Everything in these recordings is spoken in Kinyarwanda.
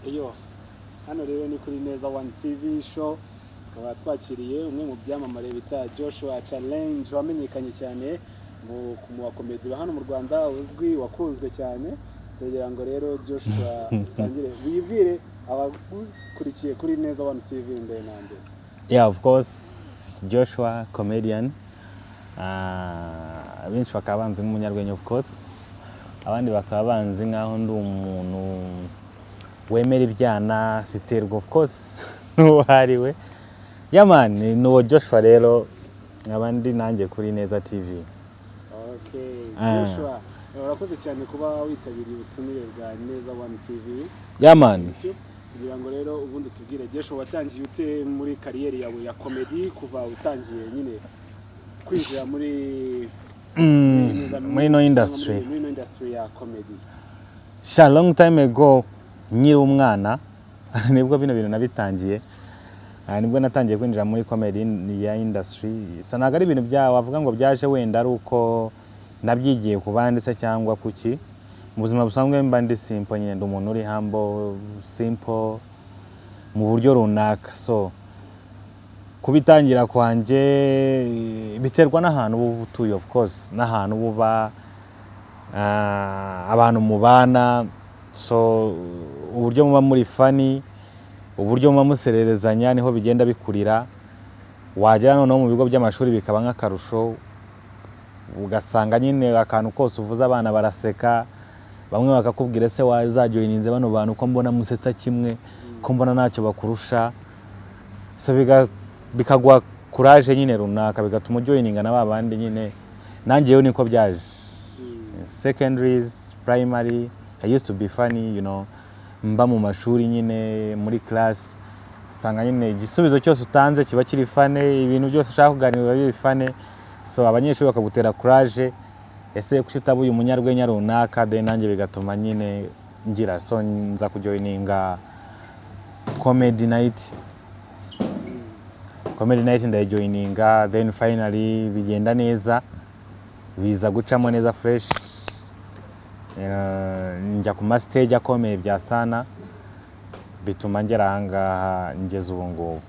Iyo hano rero ni kuri Neza One TV show, tukaba twakiriye umwe mu byamamare bita Joshua Challenge wamenyekanye cyane mu comedy hano mu Rwanda, uzwi wakunzwe cyane. Tugira ngo rero Joshua tangire wibwire abakurikiye kuri Neza One TV mbere na mbere. Yeah, of course, Joshua, comedian. Benshi bakaba banzi nk'umunyarwenya, of course. Abandi bakaba banzi nkaho ndi umuntu wemera ibyana biterwa, of course, n'uwariwe. Yeah man, no Joshua rero abandi nanjye kuri Neza TV. Okay, Joshua, urakoze cyane kuba witabiriye ubutumire bwa Neza One TV. Yeah man. Kugira ngo rero ubundi tubwire Joshua watangiye ute muri kariyeri yawe ya comedy, kuva utangiye nyine kwinjira muri no industry. Muri no industry ya comedy. Sha long time ago, nyiri umwana nibwo bino bintu nabitangiye. Nibwo natangiye kwinjira muri comedy ya industry. Sanaga ari ibintu wavuga ngo byaje wenda ari uko nabyigiye ku bandi se cyangwa kuki. Mu buzima busanzwe mba ndi simple, nyine ndi umuntu uri humble, simple mu buryo runaka. So kubitangira kwanje biterwa n'ahantu uba utuye, of course, n'ahantu uba abantu mubana. So uburyo muba muri funny, uburyo muba musererezanya niho bigenda bikurira. Wagera noneho mu bigo by'amashuri bikaba nk'akarusho, ugasanga nyine akantu kose uvuza abana baraseka. Bamwe bakakubwira se wazajoyininze bano bantu ko mbona musetsa kimwe, ko mbona ntacyo bakurusha. So bikagwa courage nyine runaka, bigatuma joyininga na babandi nyine. Nanjyeyo niko byaje. Secondaries, primary, I used to be funny, you know. Mba mu mashuri nyine muri class, sanga nyine igisubizo cyose utanze kiba kiri fane, ibintu byose ushaka kuganira biri fane. So abanyeshuri bakagutera courage, ese kushitabuye umunyarwenya runaka, then nanjye bigatuma nyine ngira so nza kujoyininga comedy night. Comedy night ndayijoyininga, then finally bigenda neza, biza gucamo neza fresh. Njya ku stage akomeye bya sana, bituma ngera ahangaha ngeze ubu ngubu.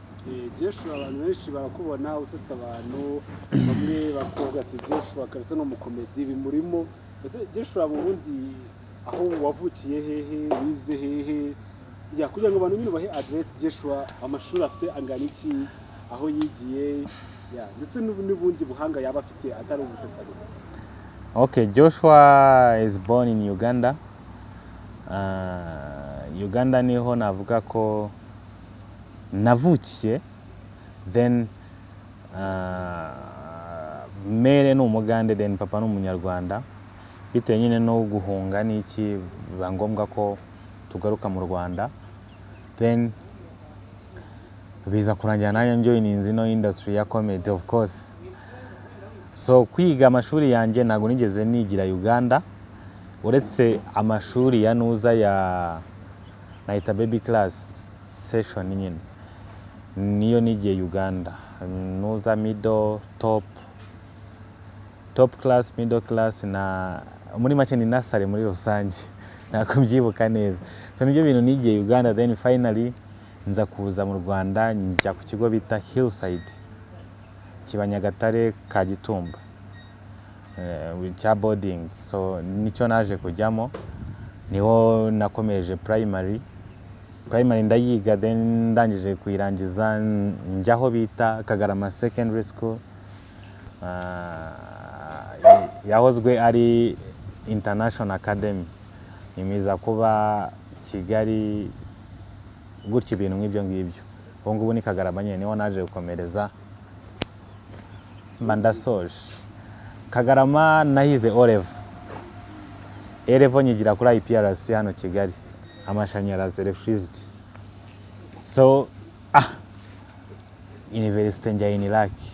Joshua, abantu benshi barakubona usetsa abantu, bamwe bakobwa ati Joshua kabisa no mu comedy bimurimo. Ese Joshua ubundi aho wavukiye hehe, wize hehe? Ya kugira ngo abantu nyine bahe address Joshua, amashuri afite angana iki, aho yigiye, ya ndetse n'ubundi buhanga yaba afite atari ugusetsa gusa. Okay, Joshua is born in Uganda. Uganda niho navuga ko navukiye. Then mere no umugande, then papa no umunyarwanda. Bitewe nyine no guhunga n'iki biba ngombwa ko tugaruka mu Rwanda. Then biza kurangira nayo joininze no industry ya comedy, of course. So kwiga amashuri yanjye ntago nigeze nigira Uganda, uretse amashuri ya nuza ya naita baby class session nyine niyo nigiye Uganda. Nuza middle, top class, middle class na muri make ni nursery muri rusange, nakubyibuka neza. So nibyo bintu nigiye Uganda, then finally nza kuza mu Rwanda, njya ku kigo bita Hillside kiba Nyagatare ka Gitumba, cya boarding. So nicyo naje kujyamo, niho nakomeje primary ndayiga, then ndangije kuyirangiza njyaho bita Kagarama Secondary School. Yahozwe ari International Academy, imiza kuba Kigali gutya ibintu nk'ibyo ngibyo. Ubu ngubu ni Kagarama nyine niho naje gukomereza bandasoje. Kagarama nahize Orevo nyigira kuri IPRC hano Kigali, amashanyarazi, electricity. So university njya Inirake,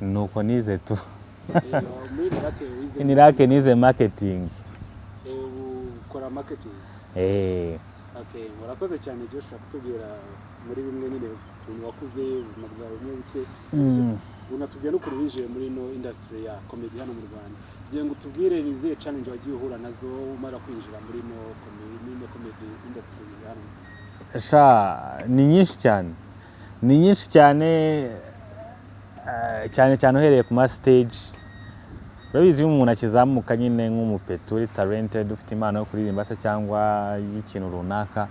nuko nize tu. Inirake nize marketing. Ukora marketing? Okay, murakoze cyane Joshua kutubwira muri bimwe nyine ukuntu wakuze ubuzima bwawe buke. Unatubwira no kurije muri no industry ya comedy hano mu Rwanda. Tugiye ngo tubwire nize challenge wagiye uhura nazo umara kwinjira muri no comedy industry hano. ni nyinshi cyane, ni nyinshi cyane, cyane cyane uhereye ku ma stage. Urabizi iyo umuntu akizamuka nyine nk'umupeti uri talented ufite impano yo kuririmba se cyangwa y'ikintu runaka,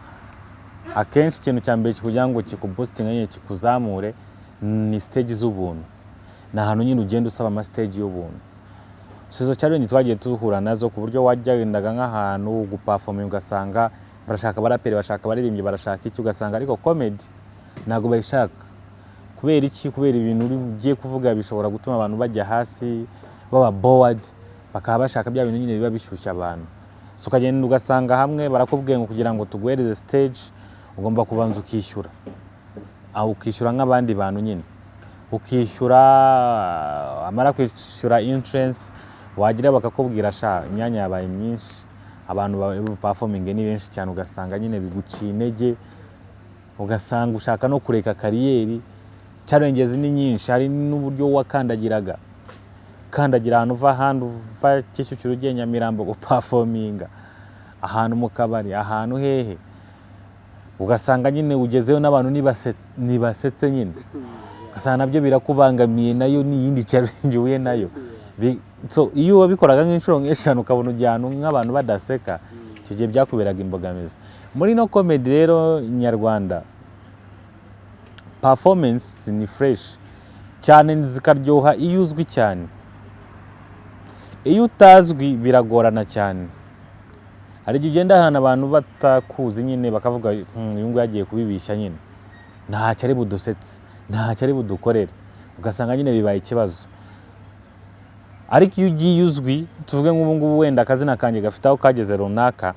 akenshi ikintu cya mbere kugira ngo kikuboostinga nyine kikuzamure ni stage z'ubuntu. Ni ahantu nyine ugenda usaba ama stage y'ubuntu. Izo challenge twagiye duhura nazo ku buryo wajyagendaga nk'ahantu guperforming ugasanga barashaka baraperi, bashaka baririmbye, barashaka iki, ugasanga ariko comedy ntago bayishaka. Kubera iki? Kubera ibintu ugiye kuvuga bishobora gutuma abantu bajya hasi baba bored, bakaba bashaka bya bintu nyine biba bishyushya abantu. So ukagenda ugasanga hamwe barakubwiye ngo kugira ngo tuguhereze stage ugomba kubanza ukishyura, aho ukishyura nk'abandi bantu nyine, ukishyura, amara kwishyura entrance, wagira bakakubwira imyanya yabaye myinshi, abantu bari performing ni benshi cyane, ugasanga nyine biguciye intege, ugasanga ushaka no kureka kariyeri. Challenges ni nyinshi, hari n'uburyo wakandagiraga, kandagira ahantu uva Kicukiro ugiye Nyamirambo guperforminga, ahantu mu kabari, ahantu hehe, ugasanga nyine ugezeyo n'abantu nibasetse nyine, ugasanga nabyo birakubangamiye, nayo ni yindi challenge uhuye nayo. So iyo wabikoraga nk'inshuro nk'eshanu ukabona ujyana nk'abantu badaseka, icyo gihe byakuberaga imbogamizi. Muri no comedy rero nyarwanda, performance ni fresh cyane, zikaryoha iyo uzwi cyane. Iyo utazwi biragorana cyane. Hari igihe ugenda ahantu abantu batakuzi nyine bakavuga uyu nguyu yagiye kubibishya nyine, ntacyo ari budusetse, ntacyo ari budukorere, ugasanga nyine bibaye ikibazo. Ariko iyo ugiye uzwi, tuvuge nk'ubu ngubu wenda akazina kanjye gafite aho kageze runaka,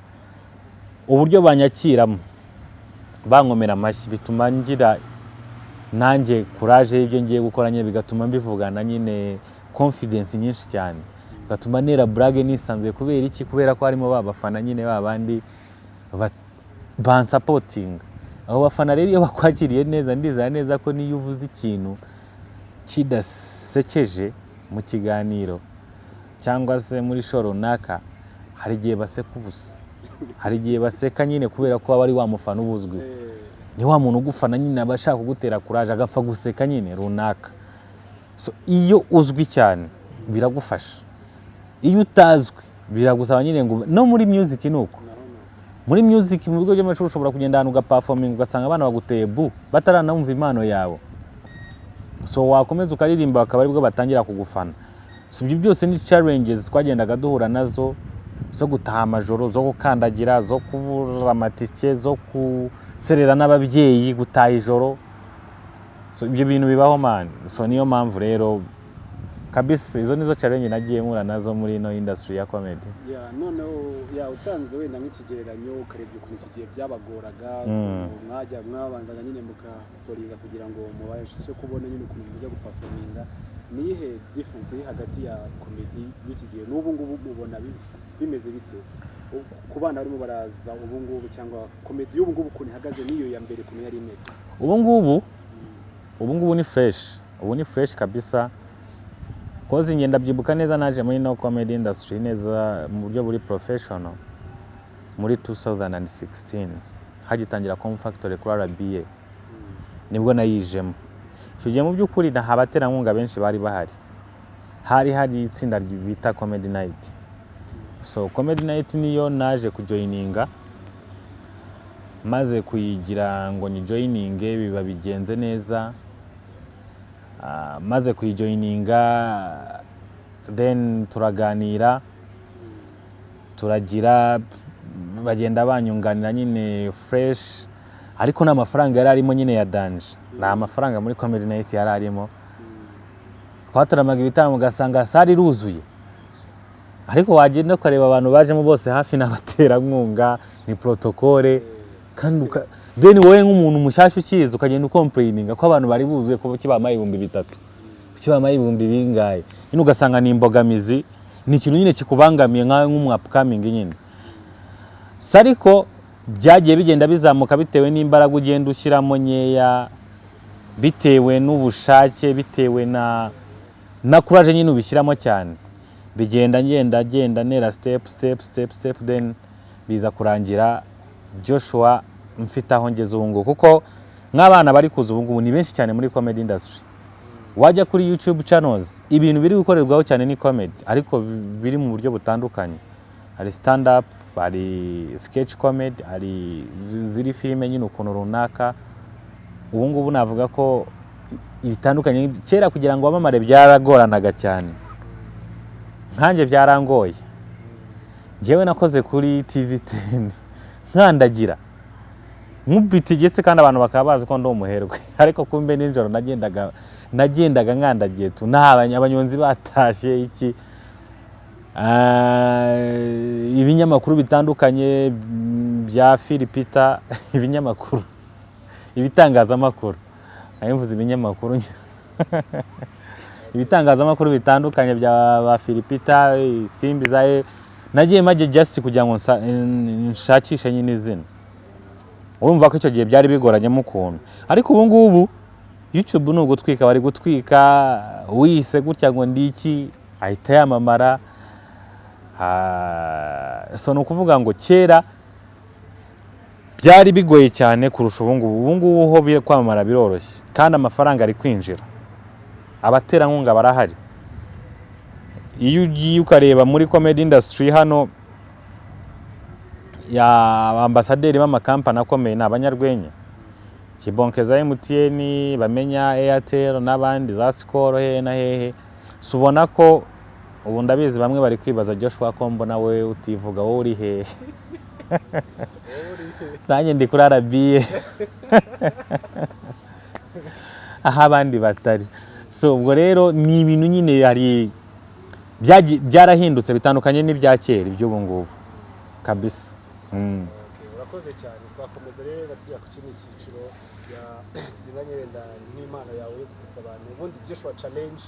uburyo banyakiramo bankomera amashyi bituma ngira nanjye courage y'ibyo ngiye gukora nyine, bigatuma mbivugana nyine confidence nyinshi cyane, bigatuma nera brage nisanzuye. Kubera iki? Kubera ko harimo babafana nyine babandi bansupporting. Abo bafana rero iyo bakwakiriye neza, ndizera neza ko niyo uvuze ikintu kidasekeje mu kiganiro cyangwa se muri show runaka, hari igihe baseka ubusa, hari igihe baseka nyine kubera ko aba ari wa mufana ubuzwi, ni wa muntu ugufana nyine aba ashaka kugutera courage, agapfa guseka nyine runaka. So iyo uzwi cyane biragufasha, iyo utazwi biragusaba nyine ngo, no muri music nuko, muri music mu bigo by'amashuri ushobora kugenda ahantu ugaperforming ugasanga abana baguteye bataranumva impano yawe, so wakomeza ukaririmba bakaba aribwo batangira kugufana. So ibyo byose ni challenges twagendaga duhura nazo, zo gutaha amajoro, zo gukandagira, zo kubura amatike, zo kuserera n'ababyeyi, gutaha ijoro. So ibyo bintu bibaho man. So niyo mpamvu rero kabisa izo nizo challenge nagiye nkura nazo muri no industry ya comedy. Noneho utanze wenda nk'ikigereranyo ukarebye ukuntu ikigiye byabagoraga, mwabanzaga nyine mukasoringa kugira ngo mubashe kubona nyine ukuntu mujya guperforminga, nihe difference iri hagati ya comedy y'iki gihe n'ubu ngubu mubona bimeze bite? Ku bana barimo baraza ubu ngubu, cyangwa comedy y'ubu ngubu ukuntu ihagaze niyo ya mbere ukuntu yari imeze? Ubu ngubu ni fresh, ubu ni fresh kabisa. Kozi ngenda byibuka neza naje muri no comedy industry neza mu buryo buri professional muri 2016 hagitangira Factory kuri RBA, nibwo nayijemo. Icyo gihe mu by'ukuri nta baterankunga benshi bari bahari, hari itsinda bita Comedy Night. So Comedy Night niyo naje kujoininga, maze kuyigira ngo ni joininge biba bigenze neza. Maze kuyijoininga, then turaganira, turagira, bagenda banyunganira nyine fresh, ariko n'amafaranga yari arimo nyine ya danje, nta mafaranga muri Comedy Night yari arimo. Twataramaga ibitaramo ugasanga sari ruzuye, ariko wagenda ukareba abantu bajemo bose hafi n'abaterankunga, ni protocole, kandi then wowe nk'umuntu mushyashya ukiza ukagenda ucomplaininga ko abantu bari buzuye ko kibamaye 3,000, kibamaye 2,000 bingaye, nyine ugasanga ni imbogamizi, ni ikintu nyine kikubangamiye nkawe nk'umwapcoming nyine. Sariko byagiye bigenda bizamuka bitewe n'imbaraga ugenda ushyiramo nyeya, bitewe n'ubushake, bitewe na courage nyine ubishyiramo cyane, bigenda ngenda nera step, then biza kurangira Joshua mfite aho ngeze ubu ngubu, kuko nk'abana bari kuza ubu ngubu ni benshi cyane muri comedy industry. Wajya kuri YouTube channels ibintu biri gukorerwaho cyane ni comedy, ariko biri mu buryo butandukanye. Hari stand up, hari sketch comedy, hari ziri filime nyine ukuntu runaka. Ubu ngubu navuga ko ibitandukanye. Kera kugira ngo wamamare byaragoranaga cyane, nkanjye byarangoye. Njyewe nakoze kuri TV10 nkandagira nk'ubitigetse, kandi abantu bakaba bazi ko ndi umuherwe, ariko kumbe nijoro nagendaga nkandagiye tu, abanyonzi batashye iki, ibinyamakuru bitandukanye bya Philipita, ibinyamakuru, ibitangazamakuru, ayimvuze ibinyamakuru ibitangazamakuru bitandukanye bya ba Philipita, Simbi zaye, nagiye maje just kugira ngo nshakishe nyine izina. Urumva ko icyo gihe byari bigoranye mu kuntu, ariko ubu ngubu YouTube ni ugutwika, bari gutwika wise gutya ngo ndiki ahita yamamara. So no kuvuga ngo kera byari bigoye cyane kurusha ubu ngubu. Ubu ngubu ho kwamamara biroroshye, kandi amafaranga ari kwinjira, abaterankunga barahari. Iyo ugiye ukareba muri comedy industry hano, ya ambasaderi b'amakampani akomeye ni abanyarwenya, Kibonke za MTN, bamenya Airtel n'abandi za Skol he na hehe. Subona ko ubu ndabizi bamwe bari kwibaza Joshua ko mbona we utivuga wowe uri hehe. Nanjye ndi kuri RBA aha abandi batari. So ubwo rero ni ibintu nyine hari byarahindutse bitandukanye n'ibya kera iby'ubu ngubu kabisa. Urakoze cyane. Twakomeza rero tujya ku kindi cyiciro kizinganye wenda n'Imana yawe yo gusetsa abantu. Ubundi Joshua challenge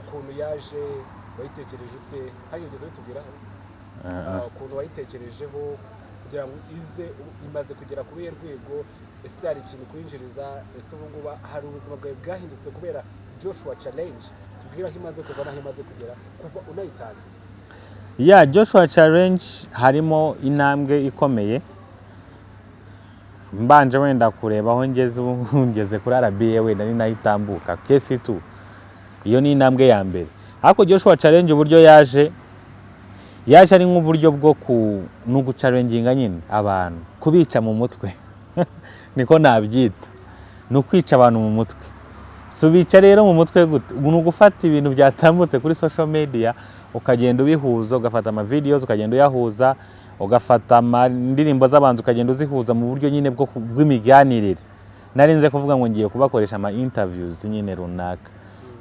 ukuntu yaje, wayitekereje ute? Hari ugeze bitubwira ukuntu wayitekerejeho kugira ngo imaze kugera kuri rwego, ese hari ikintu kwinjiriza, ese ubu ngubu hari ubuzima bwawe bwahindutse kubera Joshua challenge? Tubwira aho imaze kuva n'aho imaze kugera kuva unayitangiye. Joshua challenge harimo intambwe ikomeye. Mbanje wenda kureba aho ngeze kuri RBA wenda ni nayitambuka KC2, iyo ni intambwe ya mbere. Ariko Joshua challenge uburyo yaje ari nk'uburyo bwo gucalenginga nyine abantu, kubica mu mutwe niko nabyita, no kwica abantu mu mutwe. So bica rero mu mutwe gute? Ni ugufata ibintu byatambutse kuri social media ukagenda ubihuza, ugafata ama videos ukagenda uyahuza, ugafata indirimbo z'abantu ukagenda uzihuza mu buryo nyine bw'imiganirire. Narinze kuvuga ngo ngiye kubakoresha ama interviews nyine runaka,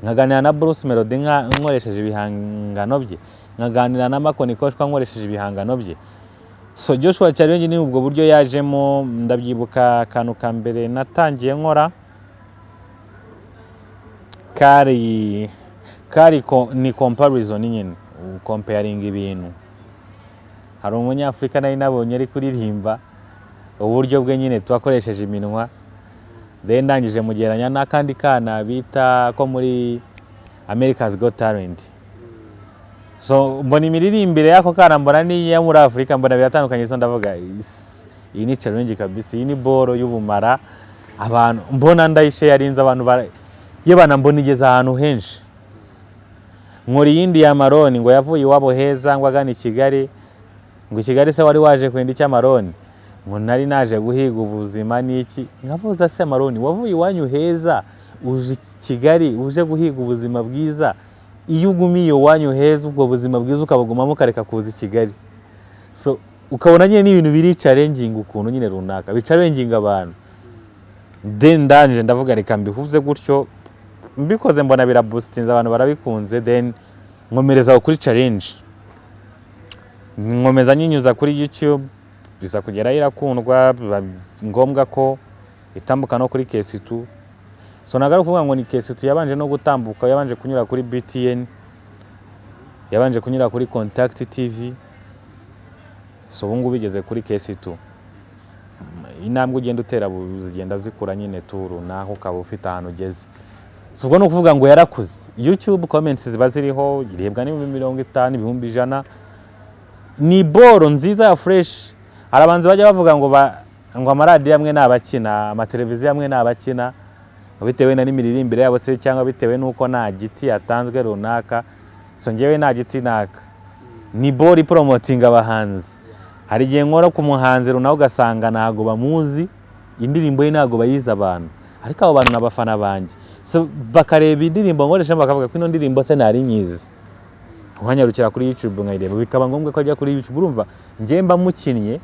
nkaganira na Bruce Melody nkoresheje ibihangano bye, nkaganira na Makoni Koshwa nkoresheje ibihangano bye. So Joshua challenge ni ubwo buryo yajemo. Ndabyibuka akantu ka mbere natangiye nkora ni comparison nyine, comparing ibintu. Hari umunyafrika nari nabonye ari kuririmba uburyo bwe nyine twakoresheje iminwa, then ndangije mugeranya n'akandi kana bita ko muri America's Got Talent. So mbona imiririmbire yako kana mbona ni ya muri Afrika, mbona biratandukanye. So ndavuga iyi ni challenge kabisa, iyi ni boro y'ubumara. Abantu mbona ndayishe yarinze abantu yebana, mbona igeze ahantu henshi. Nkori yindi ya Maroni ngo yavuye iwabo heza ngo agana i Kigali, ngo Kigali se wari waje kwenda icya Maroni, ngo nari naje guhiga ubuzima n'iki. Nkavuza se Maroni, wavuye iwanyu heza uje Kigali uje guhiga ubuzima bwiza, iyo ugumiye wanyu heza ubwo buzima bwiza ukabugumamo ukareka kuza i Kigali. So ukabona nyine n'ibintu biri challenging ukuntu nyine runaka bicalenginga abantu. Then ndanje ndavuga reka mbihuze gutyo, mbikoze mbona biraboostinze, abantu barabikunze. Then nkomereza kuri challenge, nkomeza nyinyuza kuri YouTube, biza kugera irakundwa, ngombwa ko itambuka no kuri KC2. So nagaruka kuvuga ngo ni KC2 yabanje no gutambuka, yabanje kunyura kuri BTN, yabanje kunyura kuri Contact TV. So ubu ngubu bigeze kuri KC2. Intambwe ugenda utera zigenda zikura nyine turu naho ukaba ufite ahantu ugeze. So ubwo no kuvuga ngo yarakuze. YouTube comments ziba ziriho, irebwa ni 50,000 100,000. Ni boro nziza ya fresh. Arabanze bajya bavuga ngo ngo amaradiyo amwe n'abakina, amateleviziyo amwe n'abakina bitewe na n'imiririmbire yabo se cyangwa bitewe nuko nta giti yatanzwe runaka. So ngewe nta giti naka ni bori promoting abahanzi. Hari igihe nkora ku muhanzi runaka ugasanga ntago bamuzi, indirimbo ye ntago bayizi abantu, ariko abo bantu n'abafana banjye, so bakareba indirimbo nkoresha bakavuga ko ino ndirimbo se nari nyizi, nkanyarukira kuri YouTube nkayireba, bikaba ngombwa ko ajya kuri YouTube. Urumva ngewe mba mukinnye,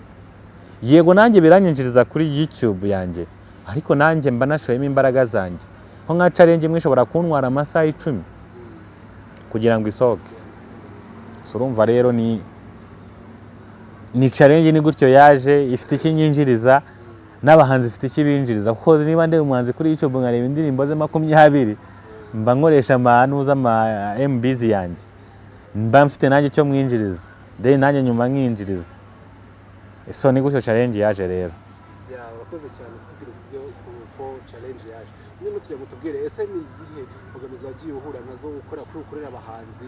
yego nanjye biranyinjiriza kuri YouTube yanjye, ariko nanjye mba nashoyemo imbaraga zanjye. Nko nka challenge imwe ishobora kuntwara amasaha 10 kugira ngo isohoke. So urumva rero ni challenge ni gutyo yaje, ifite ikinyinjiriza n'abahanzi ifite ikibinjiriza, kuko niba ndeba umuhanzi kuri YouTube nkareba indirimbo ze 20 mba nkoresha amanuza MBs yanjye, mba mfite nanjye cyo mwinjiriza, then nanjye nyuma nkinjiriza. So ni gutyo challenge yaje rero. Urakoze cyane kutubwira uburyo uko challenge yaje. Niyo tujya gutubwira ese ni izihe mbogamizi wagiye uhura nazo ukorera abahanzi?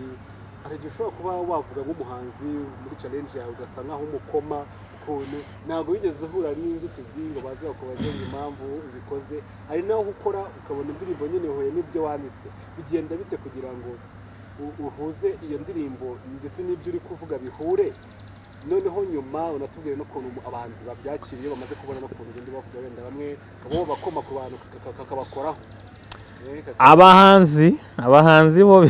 Hari igihe ushobora kuba wavuga nk'umuhanzi muri challenge yawe ugasa nkaho umukoma ukuntu ntabwo wigeze uhura n'inzitizi ngo baze bakubaze impamvu ubikoze, ari naho ukora ukabona indirimbo nyine ihuye n'ibyo wanditse. Bigenda bite kugira ngo uhuze iyo ndirimbo ndetse n'ibyo uri kuvuga bihure? Noneho nyuma unatubwire n'ukuntu abahanzi babyakiriye bamaze kubona n'ukuntu ugenda bavuga, wenda bamwe kabo bakoma ku bantu kakabakoraho. Abahanzi bo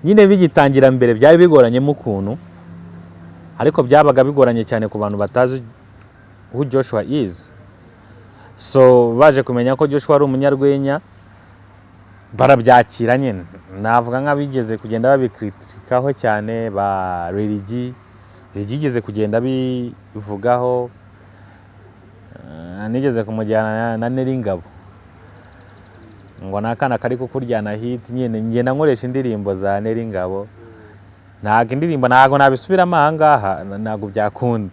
nyine bigitangira mbere byari bigoranyemo ukuntu, ariko byabaga bigoranye cyane ku bantu batazi who Joshua is. So baje kumenya ko Joshua ari umunyarwenya barabyakira nyine. Navuga nk'abigeze kugenda babikritikaho cyane, ba religi zigeze kugenda bivugaho, nigeze kumujyana na Neringabo ngo nakana kari kukuryana hit, nyine ngenda nkoresha indirimbo za Neringabo, ntago indirimbo ntago nabisubiramo ahangaha, ntago byakunda.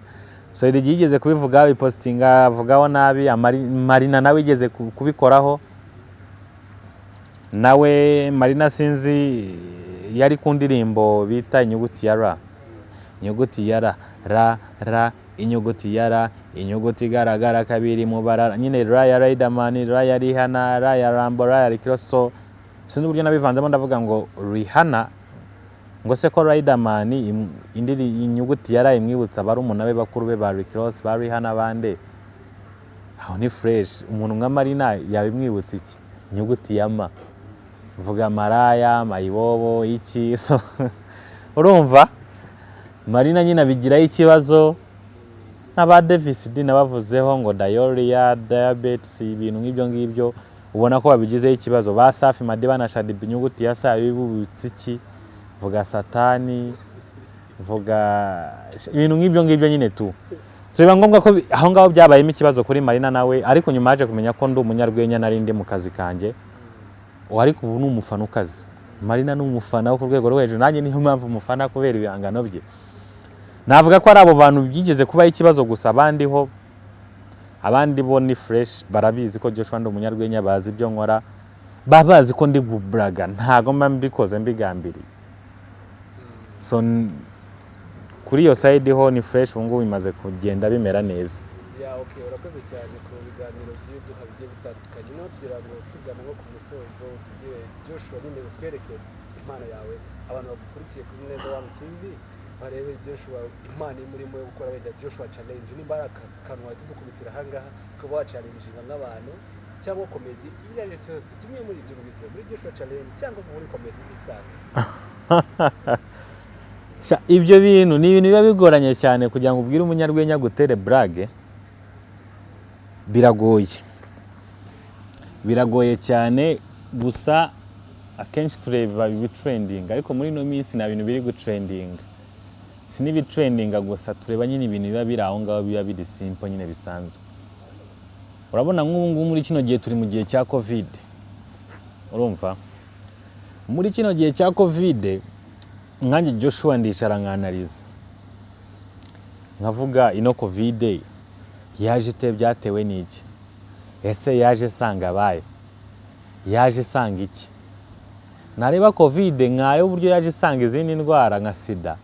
So yigeze kubivuga bipostinga avugaho nabi. Marina nawe igeze kubikoraho, nawe Marina sinzi yari ku ndirimbo bita inyuguti ya ra, inyuguti ya ra, inyuguti ya ra, inyuguti igaragara kabiri mu bara, nyine ra ya Riderman, ra ya Rihanna, ra ya Rambo, ra ya Rikiroso. Sinzi uburyo nabivanzemo ndavuga ngo Rihanna, ngo se ko Riderman inyuguti ya ra imwibutsa bari umuntu abe bakuru be ba Rikiroso, ba Rihanna bande, aho ni fresh. Umuntu nka Marina yabimwibutsa iki? Inyuguti ya ma, vuga maraya, mayibobo, iki. So urumva Marina nyina bigiraho ikibazo, n'aba Davis D nabavuzeho ngo diarrhea, diabetes, ibintu nk'ibyo ngibyo ubona ko babigizeho ikibazo. Ba Safi Madiba na Shaddy inyuguti ya sa bibutse iki? Vuga satani, vuga ibintu nk'ibyo ngibyo nyine tu. So biba ngombwa ko aho ngaho byabayemo ikibazo kuri Marina nawe, ariko nyuma yaje kumenya ko ndi umunyarwenya nari ndi mu kazi kanjye, ariko ubu ni umufana ukazi. Marina ni umufana wo ku rwego rwo hejuru, nanjye niyo mpamvu umufana kubera ibihangano bye. Navuga ko ari abo bantu byigeze kuba ikibazo gusa, abandi bo ni fresh, barabizi ko Joshua ndi umunyarwenya, bazi ibyo nkora, babazi ko ndi gubraga, ntago mba mbikoze mbigambiriye. So kuri iyo side ho ni fresh, ubu ngubu bimaze kugenda bimera neza. Okay, urakoze cyane ku biganiro by'uduha bigiye bitandukanye. No tugira ngo tugana nko ku musozo, tugire Joshua nyine utwereke impano yawe, abantu bakurikiye kuri Neza One TV barebe Joshua impano imurimo yo gukora wenda Joshua challenge. Nimba akantu wahita dukubitira ahangaha kuba wa challenginga nk'abantu cyangwa comedy iyo ari cyo cyose, kimwe muri ibyo ngibyo muri Joshua challenge cyangwa muri comedy isanzwe. Ibyo bintu ni ibintu biba bigoranye cyane kugira ngo ubwire umunyarwenya gutere brage. Biragoye cyane, gusa akenshi tureba ibitrending, ariko muri no minsi na bintu biri gutrending. Si n'ibitrendinga gusa, tureba nyine ibintu biba biri aho ngaho, biba biri simple nyine bisanzwe. Urabona nk'ubu ngubu muri kino gihe turi mu gihe cya Covid. Urumva muri kino gihe cya Covid, nkanjye Joshua ndicara nkanaliza, nkavuga ino Covid yaje te byatewe n'iki? Ese yaje sanga baye, yaje sanga iki? Nareba Covid nkayo uburyo yaje sanga izindi ndwara nka sida,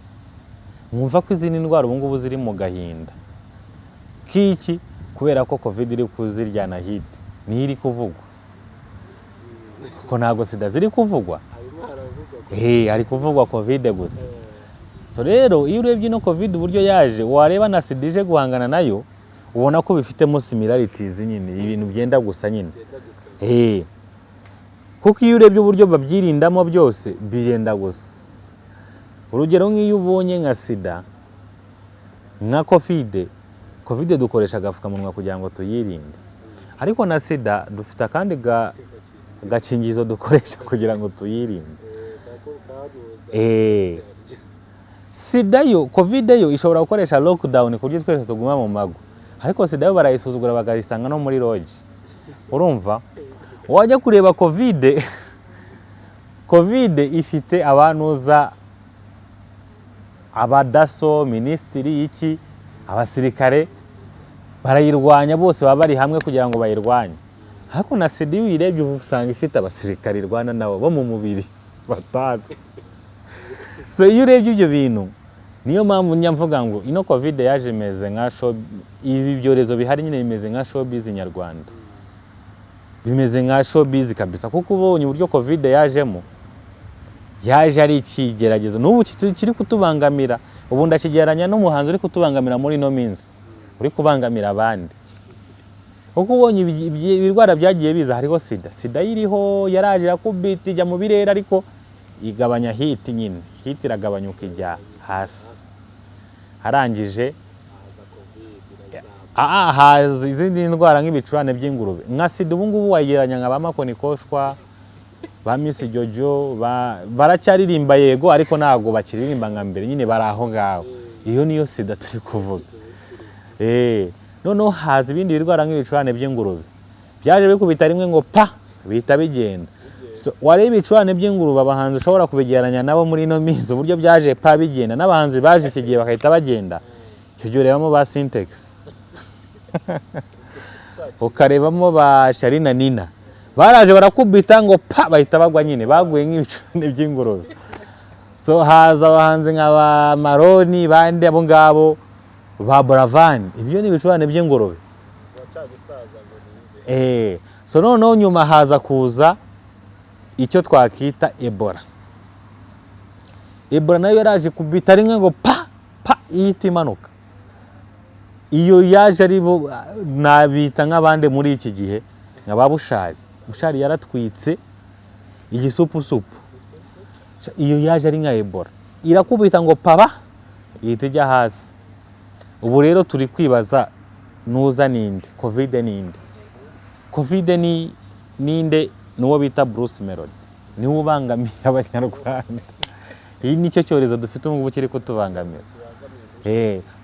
nkumva ko izindi ndwara ubu ngubu ziri mu gahinda kiki kubera ko covid iri kuziryana hit niyo iri kuvugwa kuko ntabwo sida ziri kuvugwa hari kuvugwa covid gusa. So rero iyo urebye no covid uburyo yaje wareba na sida ije guhangana nayo ubona ko bifitemo similarities nyine ibintu byenda gusa nyine. Kuko iyo urebye uburyo babyirindamo byose birenda gusa. Urugero nk'iyo ubonye nka sida nka covid dukoresha agapfukamunwa kugira ngo tuyirinde, ariko na sida dufite akandi gakingizo dukoresha kugira ngo tuyirinde. Sida yo covid yo ishobora gukoresha lockdown kuburyo twese tuguma mu mago, ariko sida yo barayisuzugura bakayisanga no muri lodge. Urumva wajya kureba covid ifite abantuza abadaso ministry iki abasirikare barayirwanya bose baba bari hamwe kugira ngo bayirwanye, ariko na sida iyo uyirebye usanga ifite abasirikare irwana nabo bo mu mubiri batazi. So iyo urebye ibyo bintu niyo mpamvu nyamvuga ngo ino covid yaje imeze nka ibi byorezo bihari nyine bimeze nka showbiz nyarwanda, bimeze nka showbiz kabisa. Kuko ubonye uburyo covid yajemo yaje ari ikigeragezo n'ubu kiri kutubangamira. Ubu ndakigereranya n'umuhanzi uri kutubangamira muri no minsi uri kubangamira abandi, kuko ubonye ibirwara byagiye biza hariho sida iriho yaraje yakubita ijya mu birere ariko igabanya hit nyine, hit iragabanyuka ijya hasi, harangije haza izindi ndwara nk'ibicurane by'ingurube. Nka sida ubu ngubu wayigereranya nka ba makonikoshwa ba Miss Jojo baracyaririmba yego ariko ntago bakiririmba nka mbere nyine bari aho ngaho. Iyo niyo sida turi kuvuga. Noneho haza ibindi birwara nk'ibicurane by'ingurube byaje bikubita rimwe ngo bihita bigenda. So wareba ibicurane by'ingurube abahanzi ushobora kubigereranya nabo muri ino minsi uburyo byaje bigenda, n'abahanzi baje ikigiye bakahita bagenda. Icyo gihe urebamo ba Syntex ukarebamo ba Sharina Nina baraje barakubita ngo bahita bagwa nyine baguye nk'ibicurane by'ingurube. So haza abahanzi nka ba Maroni bandi abo ngabo ba Buravan, ibyo ni ibicurane by'ingurube. So noneho nyuma haza kuza icyo twakita Ebola. Ebola nayo yaraje kubita rimwe ngo ihita imanuka. Iyo yaje ari nabita nk'abandi muri iki gihe nka ba Bushari yaratwitse igisupusupu. Iyo yaje ari nka Ebola irakubita ngo ihita ijya hasi. Ubu rero turi kwibaza nuza ninde covid ninde. Covid ninde nuwo bita Bruce Melody, niwe ubangamiye abanyarwanda. Iyi nicyo cyorezo dufite ubu kiri kutubangamira.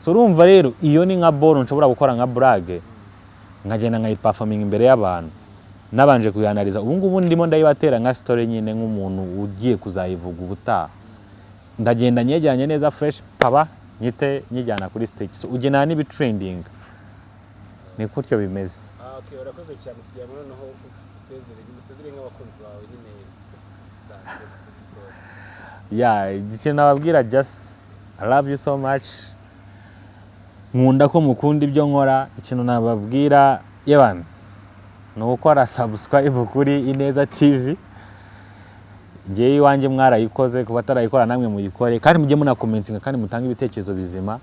So urumva rero iyo ni nka boro nshobora gukora nka brag nkagenda nkayiperforming imbere y'abantu nabanje kuyanaliza. Ubu ngubu ndimo ndayibatera nka story nyine nk'umuntu ugiye kuzayivuga ubutaha, ndagenda nyegeranye neza fresh nyite nyijyana kuri stage. So ugena nibi trending ni kutyo bimeze. Okay, urakoze cyane tugiye noneho dusezere nk'abakunzi bawe nyine sanze tubisoza. Ikintu nababwira just I love you so much. Nkunda ko mukunda ibyo nkora. Ikintu nababwira yebana ni ukora subscribe kuri Ineza TV. Ngewe iwanjye mwarayikoze, kuba atarayikora namwe muyikore, kandi mujye muna commenting kandi mutange ibitekerezo bizima.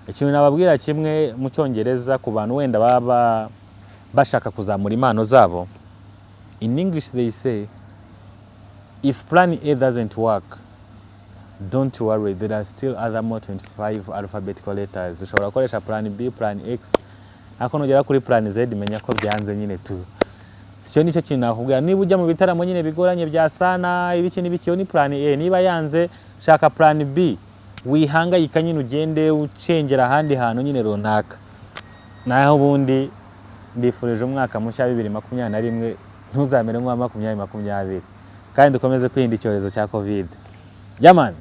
Ikintu nababwira kimwe mu Cyongereza ku bantu wenda baba bashaka kuzamura impano zabo. In English they say if plan A doesn't work, don't worry, there are still other more 25 alphabetical letters. Ushobora gukoresha plan B, plan X, ariko nugera kuri plan Z menya ko byanze nyine tu. Sicyo nicyo kintu nakubwira. Niba ujya mu bitaramo nyine bigoranye bya sana ibiki n'ibiki ni plan A, niba yanze shaka plan B. Wihangayika nyine ugende ucengera ahandi hantu nyine runaka. Naho ubundi mbifurije umwaka mushya 2021 ntuzamere nko 2020 kandi dukomeze kwirinda icyorezo cya covid. Yaman.